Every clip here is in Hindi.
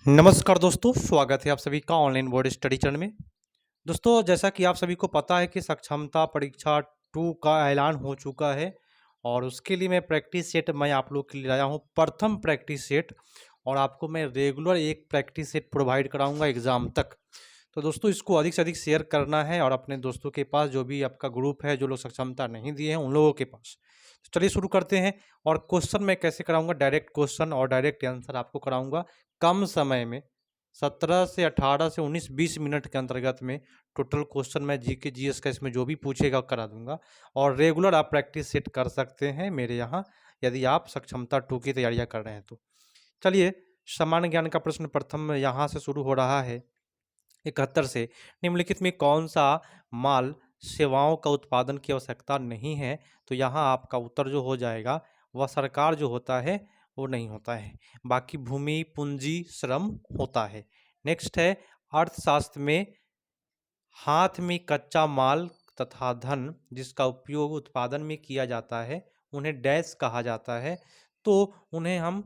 नमस्कार दोस्तों, स्वागत है आप सभी का ऑनलाइन बोर्ड स्टडी चैनल में। दोस्तों, जैसा कि आप सभी को पता है कि सक्षमता परीक्षा 2 का ऐलान हो चुका है और उसके लिए मैं प्रैक्टिस सेट मैं आप लोग के लिए लाया हूँ, प्रथम प्रैक्टिस सेट। और आपको मैं रेगुलर एक प्रैक्टिस सेट प्रोवाइड कराऊंगा एग्ज़ाम तक। तो दोस्तों, इसको अधिक से अधिक शेयर करना है और अपने दोस्तों के पास, जो भी आपका ग्रुप है, जो लोग सक्षमता नहीं दिए हैं, उन लोगों के पास। तो चलिए शुरू करते हैं। और क्वेश्चन मैं कैसे कराऊंगा, डायरेक्ट क्वेश्चन और डायरेक्ट आंसर आपको कराऊंगा कम समय में। 17 से 18 से 19-20 मिनट के अंतर्गत में टोटल क्वेश्चन मैं जीके जीएस का इसमें जो भी पूछेगा करा दूंगा। और रेगुलर आप प्रैक्टिस सेट कर सकते हैं मेरे यहाँ, यदि आप सक्षमता 2 की तैयारियां कर रहे हैं तो। चलिए, सामान्य ज्ञान का प्रश्न प्रथम यहाँ से शुरू हो रहा है। 71 से, निम्नलिखित में कौन सा माल सेवाओं का उत्पादन की आवश्यकता नहीं है? तो यहाँ आपका उत्तर जो हो जाएगा वह सरकार जो होता है वो नहीं होता है, बाकी भूमि पूंजी श्रम होता है। नेक्स्ट है, अर्थशास्त्र में हाथ में कच्चा माल तथा धन जिसका उपयोग उत्पादन में किया जाता है उन्हें डैश कहा जाता है। तो उन्हें हम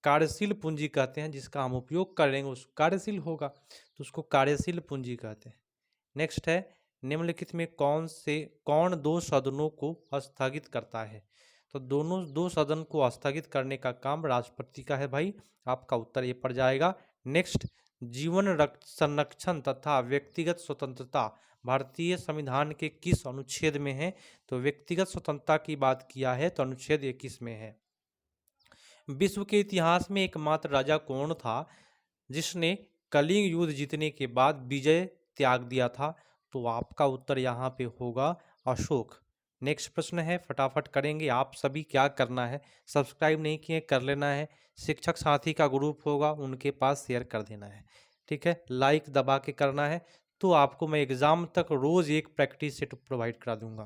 कार्यशील पूंजी कहते हैं, जिसका हम उपयोग करेंगे उस कार्यशील होगा, तो उसको कार्यशील पूंजी कहते हैं। नेक्स्ट है, निम्नलिखित में कौन दो सदनों को स्थगित करता है? तो दोनों दो सदन को स्थगित करने का काम राष्ट्रपति का है भाई, आपका उत्तर ये पड़ जाएगा। नेक्स्ट, जीवन संरक्षण तथा व्यक्तिगत स्वतंत्रता भारतीय संविधान के किस अनुच्छेद में है? तो व्यक्तिगत स्वतंत्रता की बात किया है तो अनुच्छेद 21 में है। विश्व के इतिहास में एकमात्र राजा कौन था जिसने कलिंग युद्ध जीतने के बाद विजय त्याग दिया था? तो आपका उत्तर यहाँ पे होगा अशोक। नेक्स्ट प्रश्न है, फटाफट करेंगे। आप सभी क्या करना है, सब्सक्राइब नहीं किए कर लेना है, शिक्षक साथी का ग्रुप होगा उनके पास शेयर कर देना है, ठीक है, लाइक दबा के करना है। तो आपको मैं एग्जाम तक रोज एक प्रैक्टिस सेट प्रोवाइड करा दूंगा।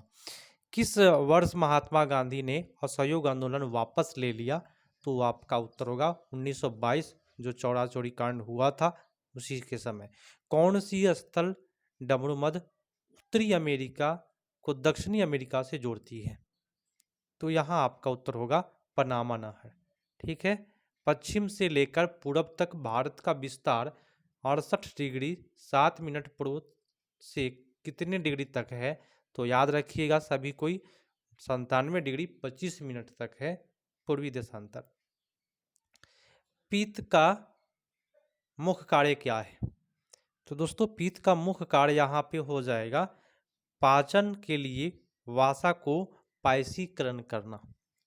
किस वर्ष महात्मा गांधी ने असहयोग आंदोलन वापस ले लिया? तो आपका उत्तर होगा 1922, जो चौरा चौरी कांड हुआ था उसी के समय। कौन सी स्थल डमरूमध्य उत्तरी अमेरिका को दक्षिणी अमेरिका से जोड़ती है? तो यहाँ आपका उत्तर होगा पनामा नहर, ठीक है। पश्चिम से लेकर पूरब तक भारत का विस्तार 68 डिग्री 7 मिनट पूर्व से कितने डिग्री तक है? तो याद रखिएगा सभी कोई, 97 डिग्री 25 मिनट तक है पूर्वी देशांतर। पित्त का मुख्य कार्य क्या है? तो दोस्तों, पित्त का मुख्य कार्य यहाँ पे हो जाएगा पाचन के लिए वसा को पायसीकरण करना,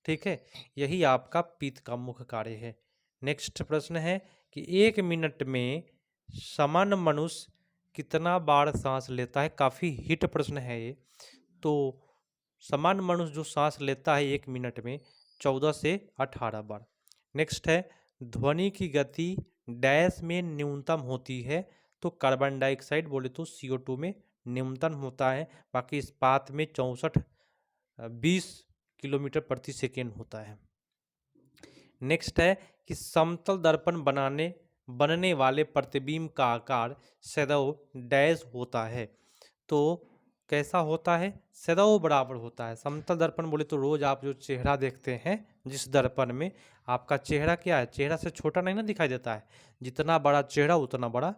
ठीक है, यही आपका पित्त का मुख्य कार्य है। नेक्स्ट प्रश्न है कि 1 मिनट में सामान्य मनुष्य कितना बार सांस लेता है? काफ़ी हिट प्रश्न है ये। तो सामान्य मनुष्य जो सांस लेता है 1 मिनट में 14 से 18 बार। नेक्स्ट है, ध्वनि की गति डैश में न्यूनतम होती है? तो कार्बन डाइऑक्साइड बोले तो CO2 में न्यूनतम होता है, बाकी इस्पात में 64-20 किलोमीटर प्रति सेकेंड होता है। नेक्स्ट है कि समतल दर्पण बनने वाले प्रतिबिंब का आकार सदैव डैश होता है? तो कैसा होता है? सदैव बराबर होता है। समतल दर्पण बोले तो रोज आप जो चेहरा देखते हैं जिस दर्पण में, आपका चेहरा क्या है, चेहरा से छोटा नहीं ना दिखाई देता है, जितना बड़ा चेहरा उतना बड़ा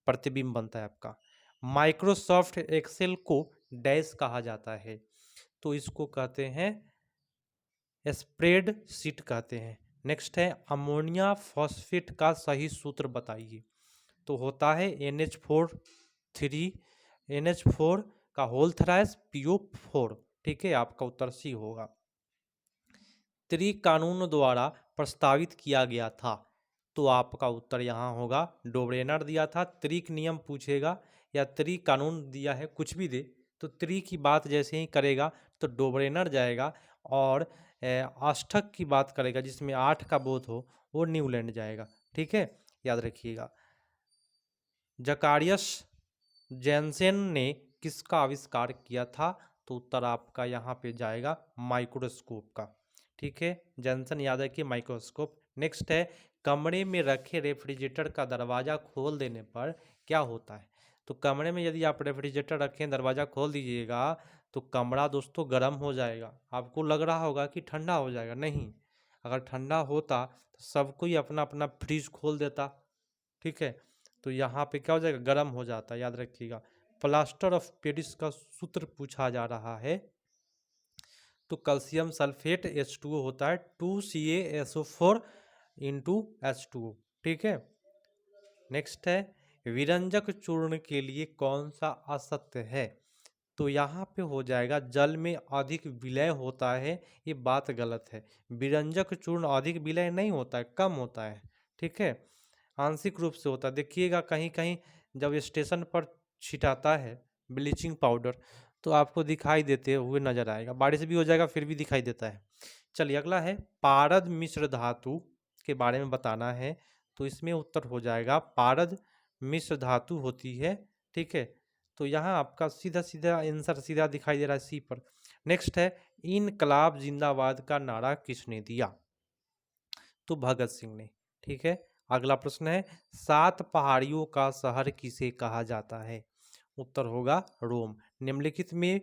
प्रतिबिंब बनता है आपका। माइक्रोसॉफ्ट एक्सेल को डैश कहा जाता है? तो इसको कहते हैं स्प्रेड शीट कहते हैं। नेक्स्ट है, अमोनिया फॉस्फेट का सही सूत्र बताइए? तो होता है NH4 का होल थ्राइस PO4, ठीक है, आपका उत्तर सी होगा। त्रिक कानून द्वारा प्रस्तावित किया गया था? तो आपका उत्तर यहाँ होगा डोब्रेनर दिया था। त्रिक नियम पूछेगा या त्रिक कानून दिया है, कुछ भी दे तो त्रि की बात जैसे ही करेगा तो डोब्रेनर जाएगा, और अष्टक की बात करेगा जिसमें 8 का बोध हो वो न्यूलैंड जाएगा, ठीक है, याद रखिएगा। जकारियस जैनसेन ने किसका आविष्कार किया था? तो उत्तर आपका यहाँ पे जाएगा माइक्रोस्कोप का, ठीक है, जैनसन याद रखिए, माइक्रोस्कोप। नेक्स्ट है, कमरे में रखे रेफ्रिजरेटर का दरवाज़ा खोल देने पर क्या होता है? तो कमरे में यदि आप रेफ्रिजरेटर रखें, दरवाज़ा खोल दीजिएगा तो कमरा दोस्तों गर्म हो जाएगा। आपको लग रहा होगा कि ठंडा हो जाएगा, नहीं, अगर ठंडा होता तो सब कोई अपना अपना फ्रिज खोल देता, ठीक है। तो यहाँ पे क्या हो जाएगा, गर्म हो जाता है, याद रखिएगा। प्लास्टर ऑफ पेरिस का सूत्र पूछा जा रहा है, तो कैल्शियम सल्फेट H2O होता है 2CaSO4 इंटू H2O, ठीक है। नेक्स्ट है, विरंजक चूर्ण के लिए कौन सा असत्य है? तो यहाँ पे हो जाएगा जल में अधिक विलय होता है, ये बात गलत है। विरंजक चूर्ण अधिक विलय नहीं होता है, कम होता है, ठीक है, आंशिक रूप से होता है। देखिएगा कहीं कहीं जब स्टेशन पर छिटाता है ब्लीचिंग पाउडर तो आपको दिखाई देते हुए नजर आएगा, बारिश भी हो जाएगा फिर भी दिखाई देता है। चलिए अगला है, पारद मिश्र धातु के बारे में बताना है, तो इसमें उत्तर हो जाएगा पारद मिश्र धातु होती है, ठीक है। तो यहाँ आपका सीधा सीधा आंसर सीधा दिखाई दे रहा है सी पर। नेक्स्ट है, इनकलाब जिंदाबाद का नारा किसने दिया? तो भगत सिंह ने, ठीक है। अगला प्रश्न है, 7 पहाड़ियों का शहर किसे कहा जाता है? उत्तर होगा रोम। निम्नलिखित में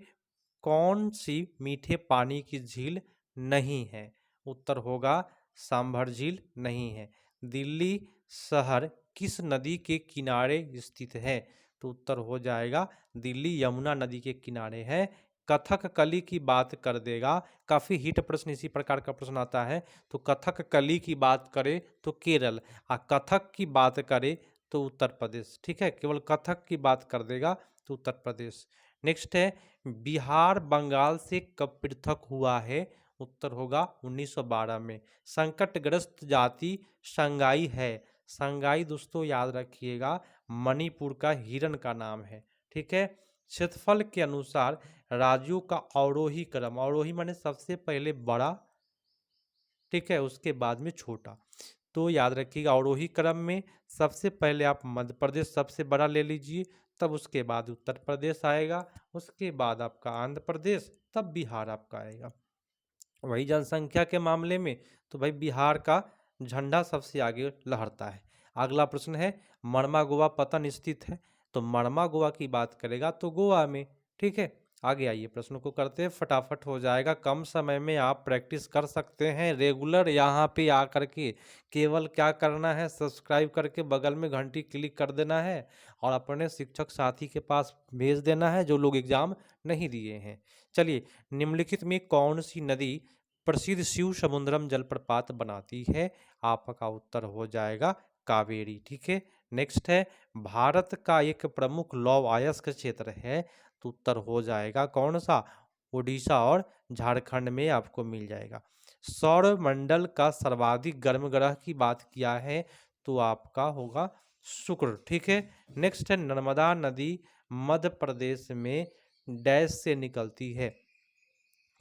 कौन सी मीठे पानी की झील नहीं है? उत्तर होगा सांभर झील नहीं है। दिल्ली शहर किस नदी के किनारे स्थित है? तो उत्तर हो जाएगा दिल्ली यमुना नदी के किनारे है। कथक कली की बात कर देगा, काफ़ी हिट प्रश्न इसी प्रकार का प्रश्न आता है। तो कथक कली की बात करें तो केरल, कथक की बात करें तो उत्तर प्रदेश, ठीक है, केवल कथक की बात कर देगा तो उत्तर प्रदेश। नेक्स्ट है, बिहार बंगाल से कब पृथक हुआ है? उत्तर होगा 1912 में। संकटग्रस्त जाति संगाई है, संगाई दोस्तों याद रखिएगा मणिपुर का हिरन का नाम है, ठीक है। क्षेत्रफल के अनुसार राज्यों का अवरोही क्रम, अवरोही माने सबसे पहले बड़ा, ठीक है, उसके बाद में छोटा। तो याद रखिएगा अवरोही क्रम में सबसे पहले आप मध्य प्रदेश सबसे बड़ा ले लीजिए, तब उसके बाद उत्तर प्रदेश आएगा, उसके बाद आपका आंध्र प्रदेश, तब बिहार आपका आएगा। वही जनसंख्या के मामले में तो भाई बिहार का झंडा सबसे आगे लहरता है। अगला प्रश्न है, मरमा गोवा पतन स्थित है? तो मरमा गोवा की बात करेगा तो गोवा में, ठीक है। आगे आइए प्रश्न को करते हैं, फटाफट हो जाएगा, कम समय में आप प्रैक्टिस कर सकते हैं रेगुलर यहाँ पे आकर के। केवल क्या करना है, सब्सक्राइब करके बगल में घंटी क्लिक कर देना है और अपने शिक्षक साथी के पास भेज देना है जो लोग एग्जाम नहीं दिए हैं। चलिए, निम्नलिखित में कौन सी नदी प्रसिद्ध शिव समुद्रम जलप्रपात बनाती है? आपका उत्तर हो जाएगा कावेरी, ठीक है। नेक्स्ट है, भारत का एक प्रमुख लौह अयस्क क्षेत्र है, तो उत्तर हो जाएगा कौन सा? उड़ीसा और झारखंड में आपको मिल जाएगा। सौर मंडल का सर्वाधिक गर्म ग्रह की बात किया है तो आपका होगा शुक्र, ठीक है। नेक्स्ट है, नर्मदा नदी मध्य प्रदेश में डैश से निकलती है?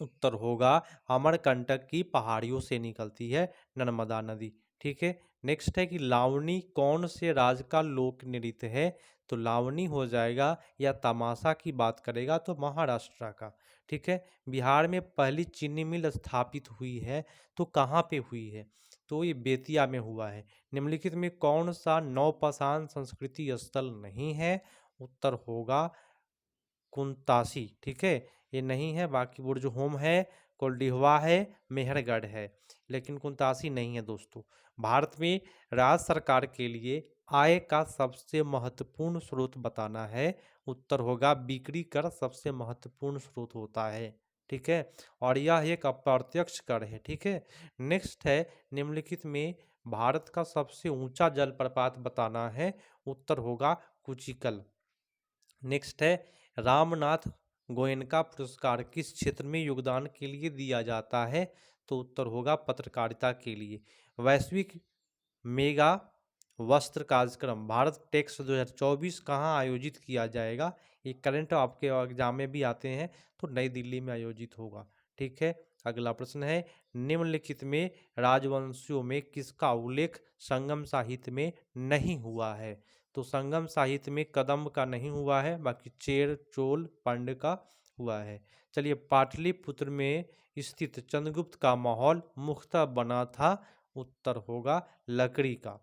उत्तर होगा अमरकंटक की पहाड़ियों से निकलती है नर्मदा नदी, ठीक है। नेक्स्ट है कि लावणी कौन से राज्य का लोक नृत्य है? तो लावणी हो जाएगा, या तमाशा की बात करेगा तो महाराष्ट्र का, ठीक है। बिहार में पहली चीनी मिल स्थापित हुई है तो कहाँ पे हुई है? तो ये बेतिया में हुआ है। निम्नलिखित में कौन सा नौपाषाण संस्कृति स्थल नहीं है? उत्तर होगा कुंतासी, ठीक है, ये नहीं है। बाकी बुर्ज होम है, कोल्डिहवा है, मेहरगढ़ है, लेकिन कुंतासी नहीं है दोस्तों। भारत में राज्य सरकार के लिए आय का सबसे महत्वपूर्ण स्रोत बताना है। उत्तर होगा बिक्री कर सबसे महत्वपूर्ण स्रोत होता है, ठीक है, और यह एक अप्रत्यक्ष कर है, ठीक है। नेक्स्ट है, निम्नलिखित में भारत का सबसे ऊंचा जलप्रपात बताना है। उत्तर होगा कुचिकल। नेक्स्ट है, रामनाथ गोयनका पुरस्कार किस क्षेत्र में योगदान के लिए दिया जाता है? तो उत्तर होगा पत्रकारिता के लिए। वैश्विक मेगा वस्त्र कार्यक्रम भारत टेक्स 2024 कहाँ आयोजित किया जाएगा? ये करंट आपके एग्जाम में भी आते हैं, तो नई दिल्ली में आयोजित होगा, ठीक है। अगला प्रश्न है, निम्नलिखित में राजवंशियों में किसका उल्लेख संगम साहित्य में नहीं हुआ है? तो संगम साहित्य में कदम्ब का नहीं हुआ है, बाकी चेर चोल पांड्य का हुआ है। चलिए, पाटलिपुत्र में स्थित चंद्रगुप्त का महल मुख्यतः बना था? उत्तर होगा लकड़ी का।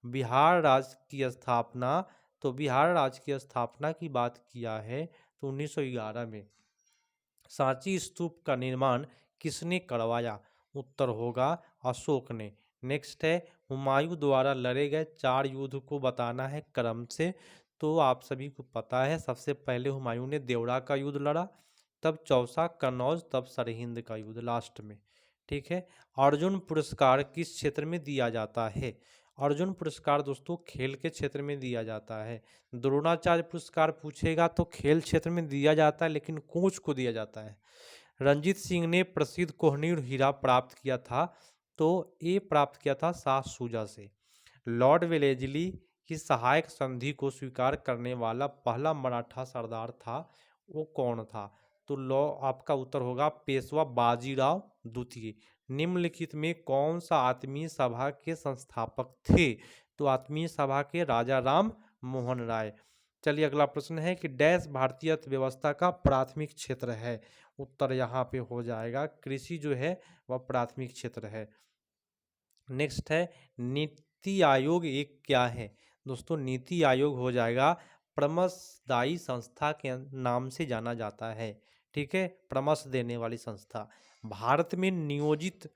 बिहार राज्य की स्थापना, तो बिहार राज्य की स्थापना की बात किया है तो 1911 में। सांची स्तूप का निर्माण किसने करवाया? उत्तर होगा अशोक ने। नेक्स्ट है हुमायूं द्वारा लड़े गए 4 युद्ध को बताना है क्रम से। तो आप सभी को पता है सबसे पहले हुमायूं ने देवरा का युद्ध लड़ा, तब चौसा, कन्नौज, तब सरहिंद का युद्ध लास्ट में। ठीक है। अर्जुन पुरस्कार किस क्षेत्र में दिया जाता है? अर्जुन पुरस्कार दोस्तों खेल के क्षेत्र में दिया जाता है। द्रोणाचार्य पुरस्कार पूछेगा तो खेल क्षेत्र में दिया जाता है, लेकिन कोच को दिया जाता है। रंजीत सिंह ने प्रसिद्ध कोहिनूर हीरा प्राप्त किया था, तो ये प्राप्त किया था शाह शुजा से। लॉर्ड वेलेजली की सहायक संधि को स्वीकार करने वाला पहला मराठा सरदार था, वो कौन था? तो लॉ आपका उत्तर होगा पेशवा बाजीराव द्वितीय। निम्नलिखित में कौन सा आत्मीय सभा के संस्थापक थे? तो आत्मीय सभा के राजा राम मोहन राय। चलिए अगला प्रश्न है कि डैश भारतीय अर्थव्यवस्था का प्राथमिक क्षेत्र है? उत्तर यहाँ पे हो जाएगा कृषि जो है वह प्राथमिक क्षेत्र है। नेक्स्ट है नीति आयोग एक क्या है? दोस्तों नीति आयोग हो जाएगा परामर्शदायी संस्था के नाम से जाना जाता है। ठीक है, परामर्श देने वाली संस्था। भारत में नियोजित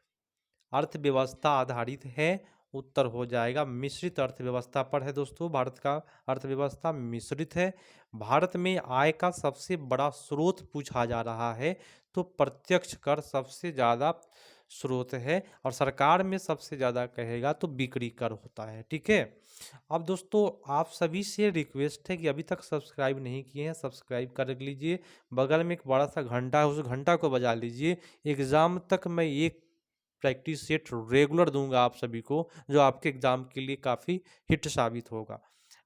अर्थव्यवस्था आधारित है। उत्तर हो जाएगा मिश्रित अर्थव्यवस्था पर है दोस्तों। भारत का अर्थव्यवस्था मिश्रित है। भारत में आय का सबसे बड़ा स्रोत पूछा जा रहा है, तो प्रत्यक्ष कर सबसे ज़्यादा स्रोत है, और सरकार में सबसे ज़्यादा कहेगा तो बिक्री कर होता है। ठीक है। अब दोस्तों आप सभी से रिक्वेस्ट है कि अभी तक सब्सक्राइब नहीं किए हैं, सब्सक्राइब कर लीजिए। बगल में एक बड़ा सा घंटा है, उस घंटा को बजा लीजिए। एग्ज़ाम तक मैं एक प्रैक्टिस सेट रेगुलर दूंगा आप सभी को, जो आपके एग्जाम के लिए काफ़ी हिट साबित होगा।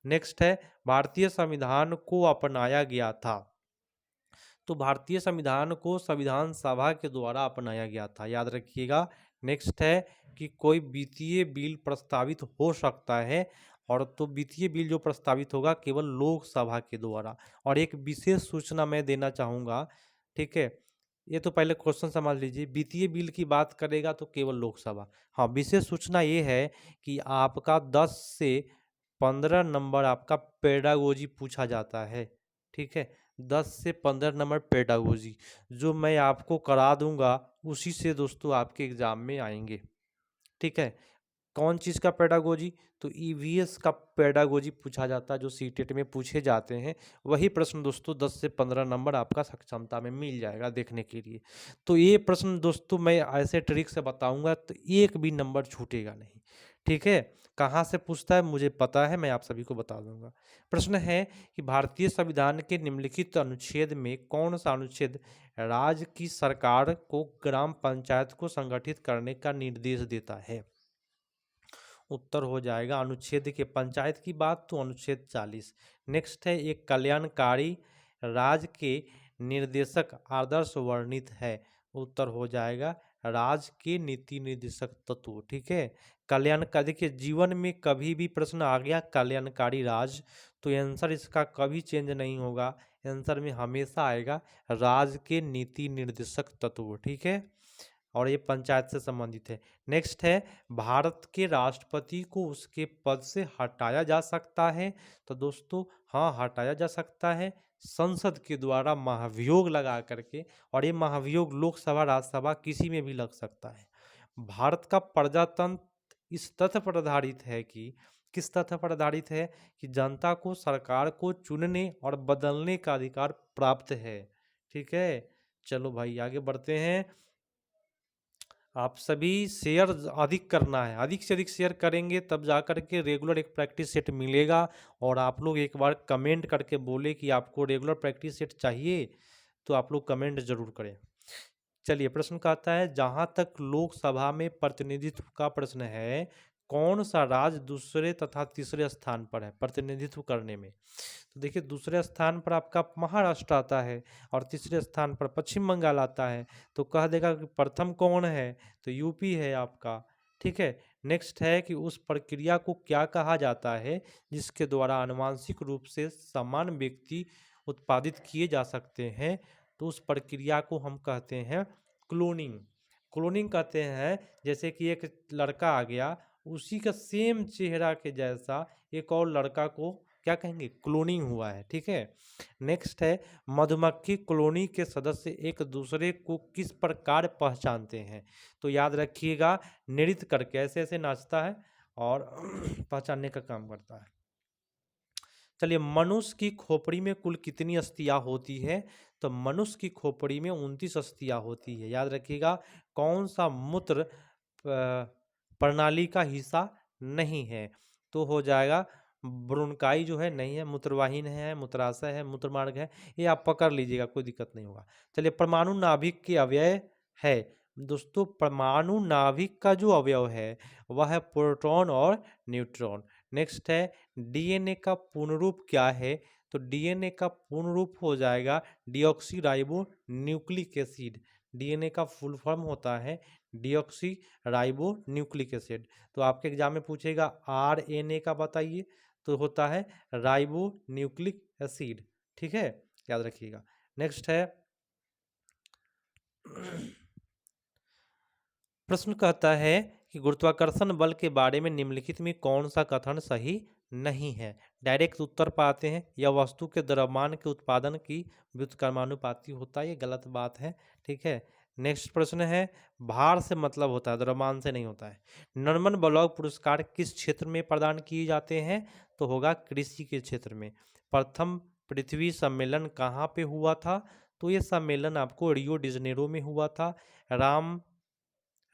नेक्स्ट है भारतीय संविधान को अपनाया गया था। तो भारतीय संविधान को संविधान सभा के द्वारा अपनाया गया था, याद रखिएगा। नेक्स्ट है कि कोई वित्तीय बिल प्रस्तावित हो सकता है, और तो वित्तीय बिल जो प्रस्तावित होगा केवल लोकसभा के द्वारा। और एक विशेष सूचना मैं देना चाहूँगा। ठीक है, ये तो पहले क्वेश्चन समझ लीजिए। वित्तीय बिल की बात करेगा तो केवल लोकसभा। हाँ, विशेष सूचना ये है कि आपका 10 से 15 नंबर आपका पेडागोजी पूछा जाता है। ठीक है, 10 से 15 नंबर पेडागोजी जो मैं आपको करा दूंगा, उसी से दोस्तों आपके एग्जाम में आएंगे। ठीक है, कौन चीज़ का पेडागोजी? तो ईवीएस का पेडागोजी पूछा जाता है, जो सीटेट में पूछे जाते हैं। वही प्रश्न दोस्तों 10 से 15 नंबर आपका सक्षमता में मिल जाएगा देखने के लिए। तो ये प्रश्न दोस्तों मैं ऐसे ट्रिक से बताऊंगा तो एक भी नंबर छूटेगा नहीं। ठीक है, कहाँ से पूछता है मुझे पता है, मैं आप सभी को बता दूंगा। प्रश्न है कि भारतीय संविधान के निम्नलिखित अनुच्छेद में कौन सा अनुच्छेद राज्य की सरकार को ग्राम पंचायत को संगठित करने का निर्देश देता है? उत्तर हो जाएगा अनुच्छेद के पंचायत की बात तो अनुच्छेद 40। नेक्स्ट है एक कल्याणकारी राज्य के निर्देशक आदर्श वर्णित है। उत्तर हो जाएगा राज्य के नीति निर्देशक तत्व। ठीक है, कल्याण का देखिए जीवन में कभी भी प्रश्न आ गया कल्याणकारी राज्य, तो आंसर इसका कभी चेंज नहीं होगा। आंसर में हमेशा आएगा राज्य के नीति निर्देशक तत्व। ठीक है, और ये पंचायत से संबंधित है। नेक्स्ट है भारत के राष्ट्रपति को उसके पद से हटाया जा सकता है? तो दोस्तों हाँ, हटाया जा सकता है संसद के द्वारा महाभियोग लगा करके, और ये महाभियोग लोकसभा राज्यसभा किसी में भी लग सकता है। भारत का प्रजातंत्र इस तथ्य पर आधारित है कि किस तथ्य पर आधारित है कि जनता को सरकार को चुनने और बदलने का अधिकार प्राप्त है। ठीक है, चलो भाई आगे बढ़ते हैं। आप सभी शेयर अधिक करना है, अधिक से अधिक शेयर करेंगे तब जा कर के रेगुलर एक प्रैक्टिस सेट मिलेगा। और आप लोग एक बार कमेंट करके बोले कि आपको रेगुलर प्रैक्टिस सेट चाहिए, तो आप लोग कमेंट जरूर करें। चलिए प्रश्न कहता है जहाँ तक लोकसभा में प्रतिनिधित्व का प्रश्न है, कौन सा राज्य दूसरे तथा तीसरे स्थान पर है प्रतिनिधित्व करने में? तो देखिए दूसरे स्थान पर आपका महाराष्ट्र आता है, और तीसरे स्थान पर पश्चिम बंगाल आता है। तो कह देगा कि प्रथम कौन है, तो यूपी है आपका। ठीक है, नेक्स्ट है कि उस प्रक्रिया को क्या कहा जाता है जिसके द्वारा आनुवांशिक रूप से समान व्यक्ति उत्पादित किए जा सकते हैं? तो उस प्रक्रिया को हम कहते हैं क्लोनिंग। क्लोनिंग कहते हैं जैसे कि एक लड़का आ गया, उसी का सेम चेहरा के जैसा एक और लड़का को क्या कहेंगे, क्लोनिंग हुआ है। ठीक है, नेक्स्ट है मधुमक्खी कॉलोनी के सदस्य एक दूसरे को किस प्रकार पहचानते हैं। तो याद रखिएगा, नृत्य करके ऐसे ऐसे नाचता है और पहचानने का काम करता है। चलिए, मनुष्य की खोपड़ी में कुल कितनी अस्थियां होती है। तो मनुष्य की खोपड़ी में 29 अस्थियां होती है। याद रखिएगा, कौन सा मूत्र प्रणाली का हिस्सा नहीं है। तो हो जाएगा ब्रोंकाई जो है नहीं है, मूत्रवाहिनी है, मूत्राशय है, मूत्रमार्ग है, ये आप पकड़ लीजिएगा, कोई दिक्कत नहीं होगा। चलिए, परमाणु नाभिक के अवयव है। दोस्तों, परमाणु नाभिक का जो अवयव है वह है प्रोटॉन और न्यूट्रॉन। नेक्स्ट है डीएनए का पूर्ण रूप क्या है। तो डीएनए का पूर्ण रूप हो जाएगा deoxy ribo nucleic acid. DNA का फुल फॉर्म होता है डीऑक्सी राइबो न्यूक्लिक एसिड। तो आपके एग्जाम में पूछेगा आरएनए का बताइए, तो होता है राइबो न्यूक्लिक एसिड। ठीक है, याद रखिएगा। नेक्स्ट है प्रश्न कहता है कि गुरुत्वाकर्षण बल के बारे में निम्नलिखित में कौन सा कथन सही नहीं है। डायरेक्ट उत्तर पाते हैं, यह वस्तु के द्रव्यमान के उत्पादन की व्युत्क्रमानुपाती होता है, ये गलत बात है। ठीक है, नेक्स्ट प्रश्न है भार से मतलब होता है, द्रव्यमान से नहीं होता है। नॉर्मन ब्लॉक पुरस्कार किस क्षेत्र में प्रदान किए जाते हैं। तो होगा कृषि के क्षेत्र में। प्रथम पृथ्वी सम्मेलन कहाँ पे हुआ था। तो ये सम्मेलन आपको रियो डी जनेरो में हुआ था।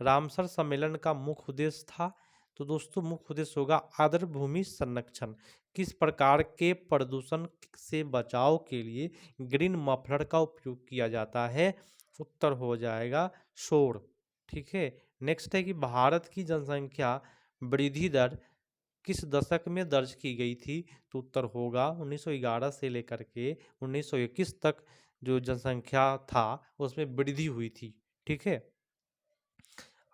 रामसर सम्मेलन का मुख्य उद्देश्य था। तो दोस्तों, मुख्य उद्देश्य होगा आर्द्र भूमि संरक्षण। किस प्रकार के प्रदूषण से बचाव के लिए ग्रीन मफलर का उपयोग किया जाता है। उत्तर हो जाएगा शोर। ठीक है, नेक्स्ट है कि भारत की जनसंख्या वृद्धि दर किस दशक में दर्ज की गई थी। तो उत्तर होगा 1911 से लेकर के 1921 तक जो जनसंख्या था उसमें वृद्धि हुई थी। ठीक है,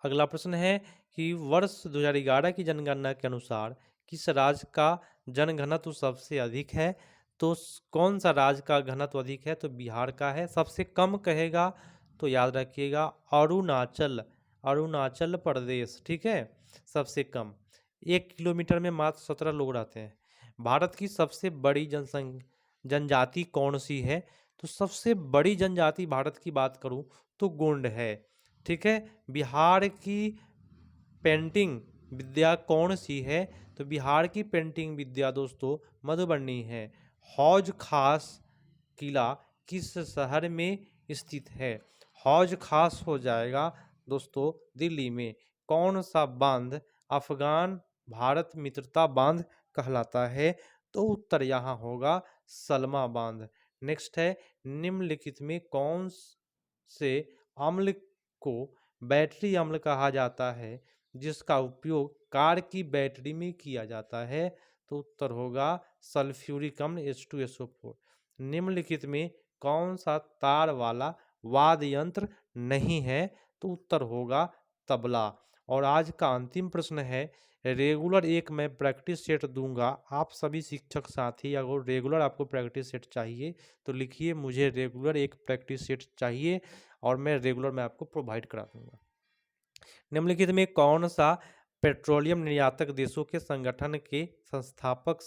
अगला प्रश्न है कि वर्ष 2011 की जनगणना के अनुसार किस राज्य का जनघनत्व सबसे अधिक है। तो कौन सा राज्य का घनत्व अधिक है। तो बिहार का है। सबसे कम कहेगा तो याद रखिएगा अरुणाचल प्रदेश। ठीक है, सबसे कम। 1 किलोमीटर में मात्र 17 लोग रहते हैं। भारत की सबसे बड़ी जनजाति कौन सी है। तो सबसे बड़ी जनजाति भारत की बात करूं तो गोंड है। ठीक है, बिहार की पेंटिंग विद्या कौन सी है। तो बिहार की पेंटिंग विद्या दोस्तों मधुबनी है। हौज खास किला किस शहर में स्थित है। हौज खास हो जाएगा दोस्तों दिल्ली में। कौन सा बांध अफगान भारत मित्रता बांध कहलाता है। तो उत्तर यहाँ होगा सलमा बांध। नेक्स्ट है निम्नलिखित में कौन से अम्ल को बैटरी अम्ल कहा जाता है जिसका उपयोग कार की बैटरी में किया जाता है। तो उत्तर होगा सल्फ्यूरिक अम्ल H2SO4। निम्नलिखित में कौन सा तार वाला वाद्य यंत्र नहीं है। तो उत्तर होगा तबला। और आज का अंतिम प्रश्न है रेगुलर एक मैं प्रैक्टिस सेट दूंगा। आप सभी शिक्षक साथी अगर रेगुलर आपको प्रैक्टिस सेट चाहिए तो लिखिए मुझे रेगुलर एक प्रैक्टिस सेट चाहिए और मैं रेगुलर में आपको प्रोवाइड करा दूंगा। निम्नलिखित में कौन सा पेट्रोलियम निर्यातक देशों के संगठन के संस्थापक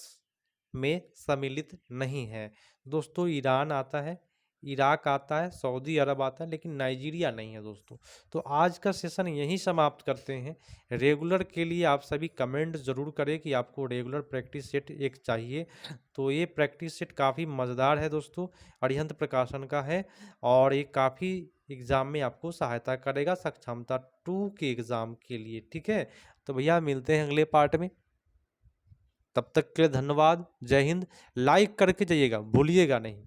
में सम्मिलित नहीं है। दोस्तों, ईरान आता है, इराक आता है, सऊदी अरब आता है, लेकिन नाइजीरिया नहीं है दोस्तों। तो आज का सेशन यहीं समाप्त करते हैं। रेगुलर के लिए आप सभी कमेंट ज़रूर करें कि आपको रेगुलर प्रैक्टिस सेट एक चाहिए। तो ये प्रैक्टिस सेट काफ़ी मज़ेदार है दोस्तों, अरिहंत प्रकाशन का है और ये काफ़ी एग्ज़ाम में आपको सहायता करेगा सक्षमता 2 के एग्ज़ाम के लिए। ठीक है, तो भैया मिलते हैं अगले पार्ट में। तब तक के लिए धन्यवाद। जय हिंद। लाइक करके जाइएगा, भूलिएगा नहीं।